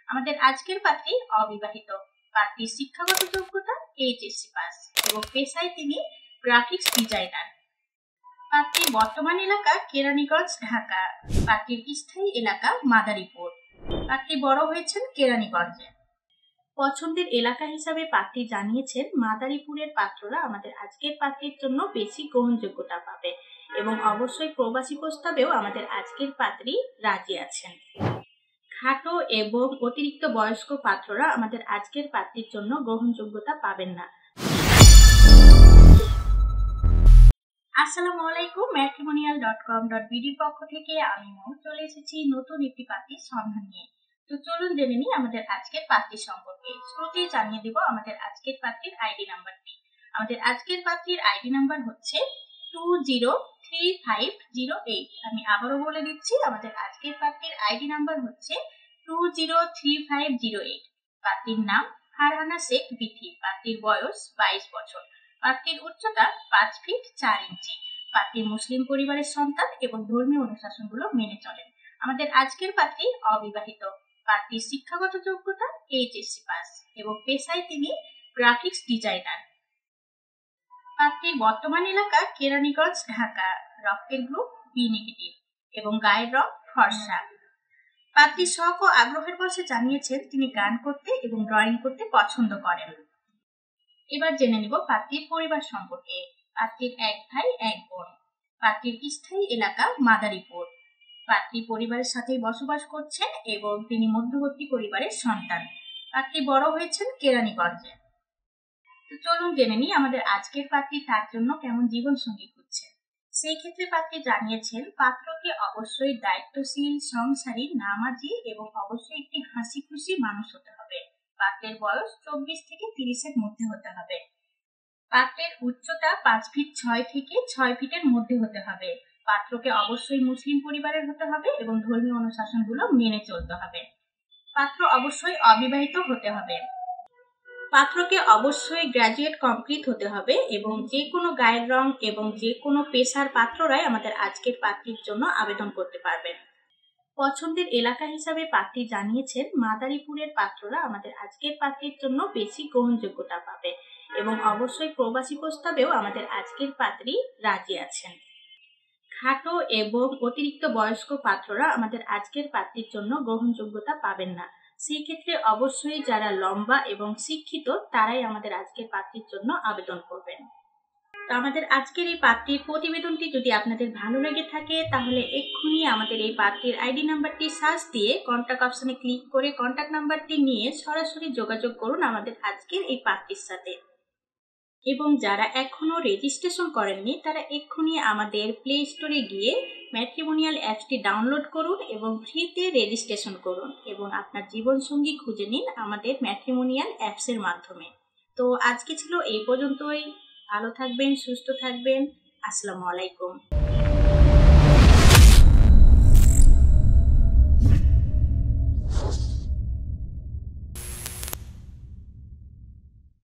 আমাদের আজকের পাত্রী অবিবাহিত। পাত্রীর শিক্ষাগত যোগ্যতা এইচএসসি পাস এবং পেশায় তিনি গ্রাফিক্স ডিজাইনার। পাত্রীর বর্তমান এলাকা কেরানীগঞ্জ, ঢাকা। পাত্রীর স্থায়ী এলাকা মাদারীপুর। পাত্রী বড় হয়েছেন কেরানীগঞ্জে। পছন্দের এলাকা হিসাবে পাত্রী জানিয়েছেন মাদারীপুরের পাত্ররা আমাদের আজকের পাত্রীর জন্য বেশি গ্রহণযোগ্যতা পাবে এবং অবশ্যই প্রবাসী প্রস্তাবেও আমাদের আজকের পাত্রী রাজি আছেন। খাটো এবং অতিরিক্ত বয়স্ক পাত্ররা আমাদের আজকের পাত্রীর জন্য গ্রহণযোগ্যতা পাবেন না। আসসালামু আলাইকুম, matrimonial.com.bd পক্ষ থেকে আমি চলে এসেছি নতুন একটি পাত্রীর সন্ধান নিয়ে। তো চলুন জেনে নিই আমাদের আজকের পাত্রী সম্পর্কে। শুরুতেই জানিয়ে দেব আমাদের আজকের পাত্রীর আইডি নাম্বারটি। আমাদের আজকের পাত্রীর আইডি নাম্বার হচ্ছে 203508। আমি আবারও বলে দিচ্ছি, আমাদের আজকের পাত্রীর আইডি নাম্বার হচ্ছে 203508। পাত্রীর নাম ফারহানা শেখ বিথি। পাত্রীর বয়স 22 বছর। পাত্রীর উচ্চতা 5 ফিট 4 ইঞ্চি। পাত্রী মুসলিম পরিবারের সন্তান এবং ধর্মীয় অনুশাসনগুলো মেনে চলেন। আমাদের আজকের পাত্রী অবিবাহিত। পাত্রীর শিক্ষাগত যোগ্যতা এইচএসসি পাস এবং পেশায় তিনি গ্রাফিক্স ডিজাইনার। পাত্রীর বর্তমান এলাকা কেরানীগঞ্জ, ঢাকা। রক্তের গ্রুপ বি নেগেটিভ এবং গায়ের রং ফর্সা। পাত্রী শখ ও আগ্রহের বশে জানিয়েছেন তিনি গান করতে এবং ড্রয়িং করতে পছন্দ করেন। এবার জেনে নিব পাত্রীর পরিবার সম্পর্কে। পাত্রীর এক ভাই এক বোন। পাত্রীর স্থায়ী এলাকা মাদারীপুর। পাত্রী পরিবারের সাথে বসবাস করছেন এবং তিনি মধ্যবর্তী পরিবারের সন্তান। পাত্রী বড় হয়েছেন কেরানীগঞ্জে। তো চলুন জেনে নিই আমাদের আজকের পাত্রী তার জন্য কেমন জীবন সঙ্গী খুঁজছে। সেই ক্ষেত্রে পাত্রী জানিয়েছেন পাত্রকে অবশ্যই দায়িত্বশীল, সংসারী, নামাজি এবং অবশ্যই একটি হাসি খুশি মানুষ হতে হবে। পাত্রের বয়স 24 থেকে 30-এর মধ্যে হতে হবে। পাত্রের উচ্চতা 5 ফিট 6 থেকে 6 ফিটের মধ্যে হতে হবে। পাত্রকে অবশ্যই মুসলিম পরিবারের হতে হবে এবং ধর্মীয় অনুশাসনগুলো মেনে চলতে হবে। পাত্র অবশ্যই অবিবাহিত হতে হবে। পাত্রকে অবশ্যই গ্র্যাজুয়েট কমপ্লিট হতে হবে এবং যে কোনো গায়ের রং এবং যে কোনো পেশার পাত্ররাই আমাদের আজকের পাত্রীর জন্য আবেদন করতে পারবেন। পছন্দের এলাকা হিসাবে পাত্রী জানিয়েছেন মাদারীপুরের পাত্ররা আমাদের আজকের পাত্রীর জন্য বেশি গ্রহণযোগ্যতা পাবে এবং অবশ্যই প্রবাসী প্রস্তাবেও আমাদের আজকের পাত্রী রাজি আছেন। খাটো এবং অতিরিক্ত বয়স্ক পাত্ররা আমাদের আজকের পাত্রীর জন্য গ্রহণযোগ্যতা পাবেন না। সেই ক্ষেত্রে অবশ্যই যারা লম্বা এবং শিক্ষিত তারাই আমাদের আজকের পাত্রীর জন্য আবেদন করবেন। তো আমাদের আজকের এই পাত্রীর প্রতিবেদনটি যদি আপনাদের ভালো লেগে থাকে তাহলে এক্ষুনি আমাদের এই পাত্রীর আইডি নাম্বারটি সার্চ দিয়ে কন্ট্যাক্ট অপশনে ক্লিক করে কন্ট্যাক্ট নাম্বারটি নিয়ে সরাসরি যোগাযোগ করুন আমাদের আজকের এই পাত্রীর সাথে। এবং যারা এখনো রেজিস্ট্রেশন করেননি তারা এক্ষুনি আমাদের প্লে স্টোরে গিয়ে ম্যাট্রিমোনিয়াল অ্যাপসটি ডাউনলোড করুন এবং ফ্রিতে রেজিস্ট্রেশন করুন এবং আপনার জীবনসঙ্গী খুঁজে নিন আমাদের ম্যাট্রিমোনিয়াল অ্যাপসের মাধ্যমে। তো আজকে ছিল এই পর্যন্তই। ভালো থাকবেন, সুস্থ থাকবেন। আসসালামু আলাইকুম।